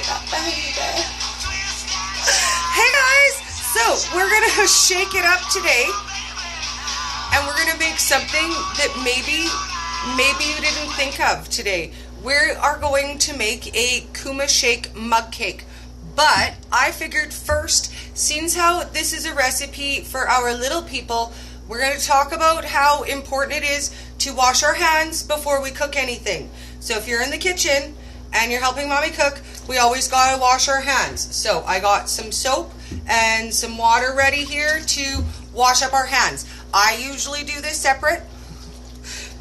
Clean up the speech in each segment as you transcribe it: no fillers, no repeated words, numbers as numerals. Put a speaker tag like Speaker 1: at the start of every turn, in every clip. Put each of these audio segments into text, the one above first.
Speaker 1: that baby. Hey guys, so we're gonna shake it up today, and we're gonna make something that maybe you didn't think of today. We are going to make a Kuma shake mug cake, but I figured first, since how this is a recipe for our little people, we're going to talk about how important it is to wash our hands before we cook anything. So if you're in the kitchen and you're helping mommy cook, we always gotta wash our hands. So I got some soap and some water ready here to wash up our hands. I usually do this separate,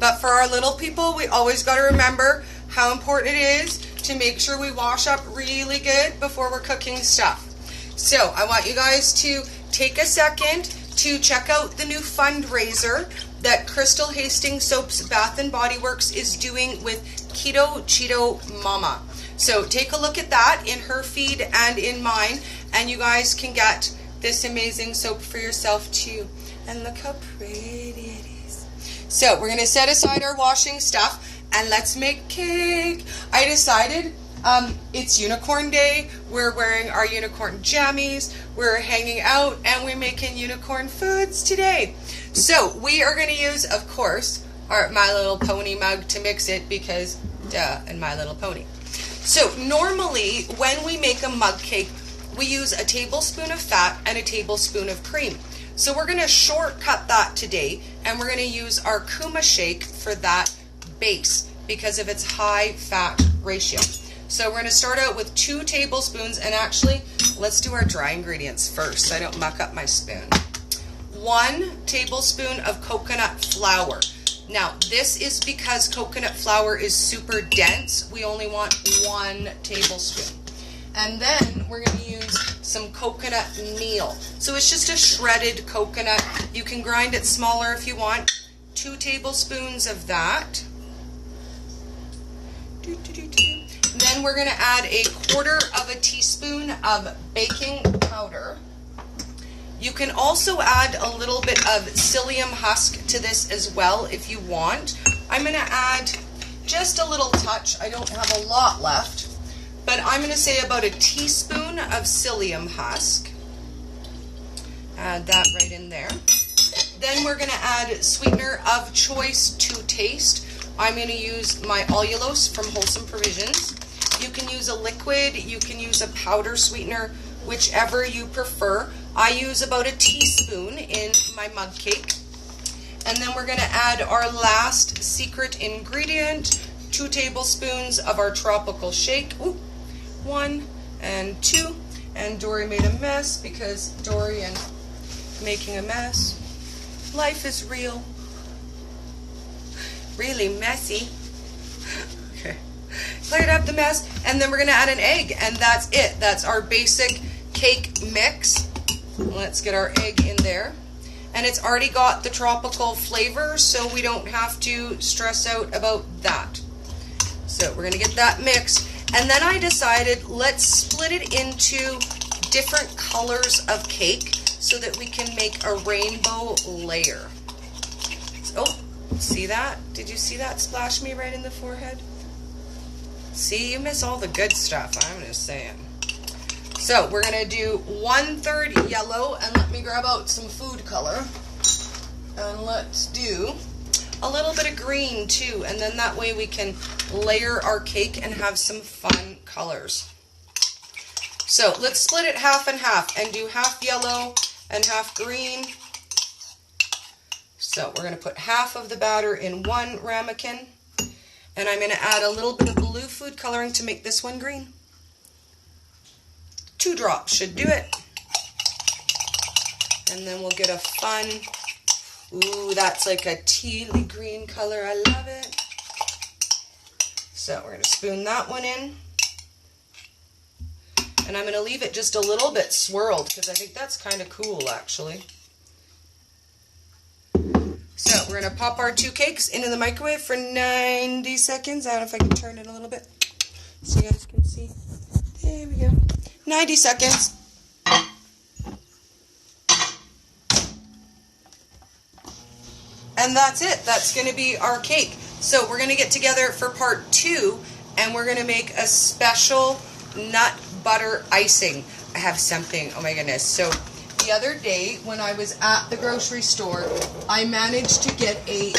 Speaker 1: but for our little people, we always gotta remember how important it is to make sure we wash up really good before we're cooking stuff. So I want you guys to take a second to check out the new fundraiser that Crystal Hastings Soaps Bath & Body Works is doing with Keto Cheeto Mama. So take a look at that in her feed and in mine, and you guys can get this amazing soap for yourself too. And look how pretty it is. So we're going to set aside our washing stuff and let's make cake. I decided it's unicorn day. We're wearing our unicorn jammies. We're hanging out and we're making unicorn foods today. So we are going to use, of course, our My Little Pony mug to mix it because duh, and My Little Pony. So normally when we make a mug cake, we use a tablespoon of fat and a tablespoon of cream. So we're going to shortcut that today, and we're going to use our Kuma shake for that base because of its high fat ratio. So we're going to start out with 2 tablespoons, and actually let's do our dry ingredients first so I don't muck up my spoon. 1 tablespoon of coconut flour. Now this is because coconut flour is super dense. We only want 1 tablespoon. And then we're going to use some coconut meal. So it's just a shredded coconut. You can grind it smaller if you want. 2 tablespoons of that. And then we're going to add 1/4 teaspoon of baking powder. You can also add a little bit of psyllium husk to this as well if you want. I'm going to add just a little touch. I don't have a lot left, but I'm going to say about 1 teaspoon of psyllium husk. Add that right in there. Then we're going to add Sweetener of Choice to taste. I'm going to use my Allulouse from Wholesome Provisions. You can use a liquid, you can use a powder sweetener, whichever you prefer. I use about 1 teaspoon in my mug cake. And then we're going to add our last secret ingredient, 2 tablespoons of our tropical shake. Ooh, 1 and 2. And Dory made a mess because Dory and making a mess. Life is real. Really messy. Okay. Cleared up the mess, and then we're going to add an egg, and that's it. That's our basic cake mix. Let's get our egg in there. And it's already got the tropical flavor, so we don't have to stress out about that. So we're going to get that mixed. And then I decided, let's split it into different colors of cake so that we can make a rainbow layer. Oh, see that? Did you see that splash me right in the forehead? See, you miss all the good stuff, I'm just saying. So we're going to do 1/3 yellow, and let me grab out some food color. And let's do a little bit of green too, and then that way we can layer our cake and have some fun colors. So let's split it half and half and do half yellow and half green. So we're going to put half of the batter in one ramekin, and I'm going to add a little bit of blue food coloring to make this one green. 2 drops should do it. And then we'll get a fun, ooh, that's like a tealy green color. I love it. So we're going to spoon that one in. And I'm going to leave it just a little bit swirled because I think that's kind of cool, actually. So we're going to pop our 2 cakes into the microwave for 90 seconds. I don't know if I can turn it a little bit so you guys can see. There we go. 90 seconds. And that's it. That's going to be our cake. So we're going to get together for part 2, and we're going to make a special nut butter icing. I have something, oh my goodness. So the other day when I was at the grocery store, I managed to get a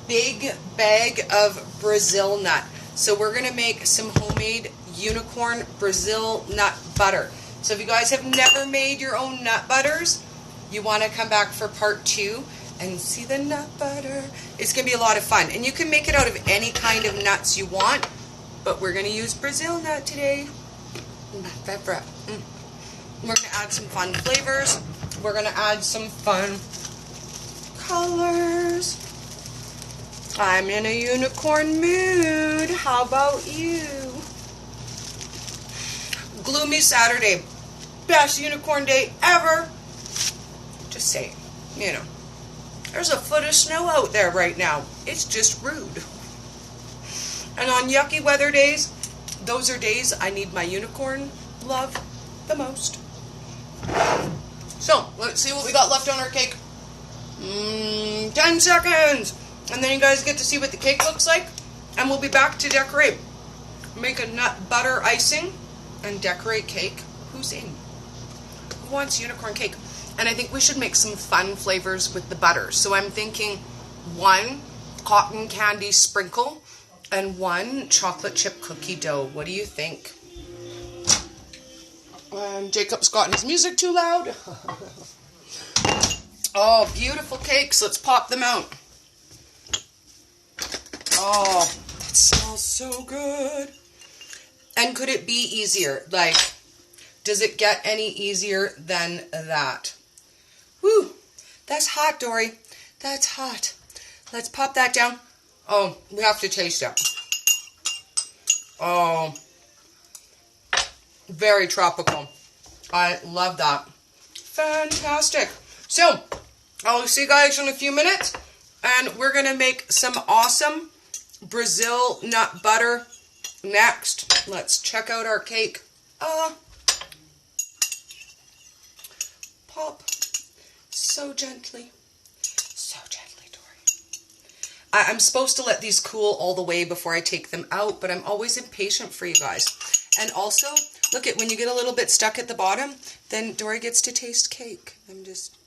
Speaker 1: big bag of Brazil nut. So we're going to make some homemade unicorn Brazil nut butter. So if you guys have never made your own nut butters, you want to come back for part 2 and see the nut butter. It's going to be a lot of fun. And you can make it out of any kind of nuts you want, but we're going to use Brazil nut today. We're going to add some fun flavors. We're going to add some fun colors. I'm in a unicorn mood. How about you? Gloomy Saturday. Best unicorn day ever. Just saying, you know. There's a foot of snow out there right now. It's just rude. And on yucky weather days, those are days I need my unicorn love the most. So, let's see what we got left on our cake. 10 seconds. And then you guys get to see what the cake looks like. And we'll be back to decorate. Make a nut butter icing and decorate cake. Who's in? Who wants unicorn cake? And I think we should make some fun flavors with the butter. So I'm thinking 1 cotton candy sprinkle and 1 chocolate chip cookie dough. What do you think? Jacob's gotten his music too loud. Oh, beautiful cakes. Let's pop them out. Oh, it smells so good. And could it be easier? Like, does it get any easier than that? Whew, that's hot, Dory. That's hot. Let's pop that down. Oh, we have to taste it. Oh, very tropical. I love that. Fantastic. So, I'll see you guys in a few minutes, and we're going to make some awesome Brazil nut butter next. Let's check out our cake. Pop. So gently. So gently, Dory. I'm supposed to let these cool all the way before I take them out, but I'm always impatient for you guys. And also, look at when you get a little bit stuck at the bottom, then Dory gets to taste cake. I'm just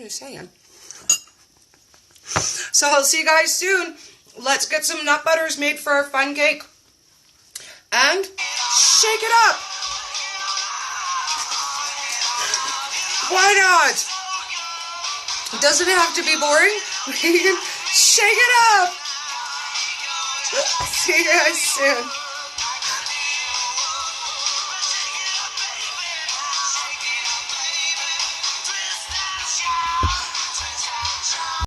Speaker 1: saying. So I'll see you guys soon. Let's get some nut butters made for our fun cake. And shake it up. Why not? Doesn't it have to be boring? Shake it up. See you guys soon.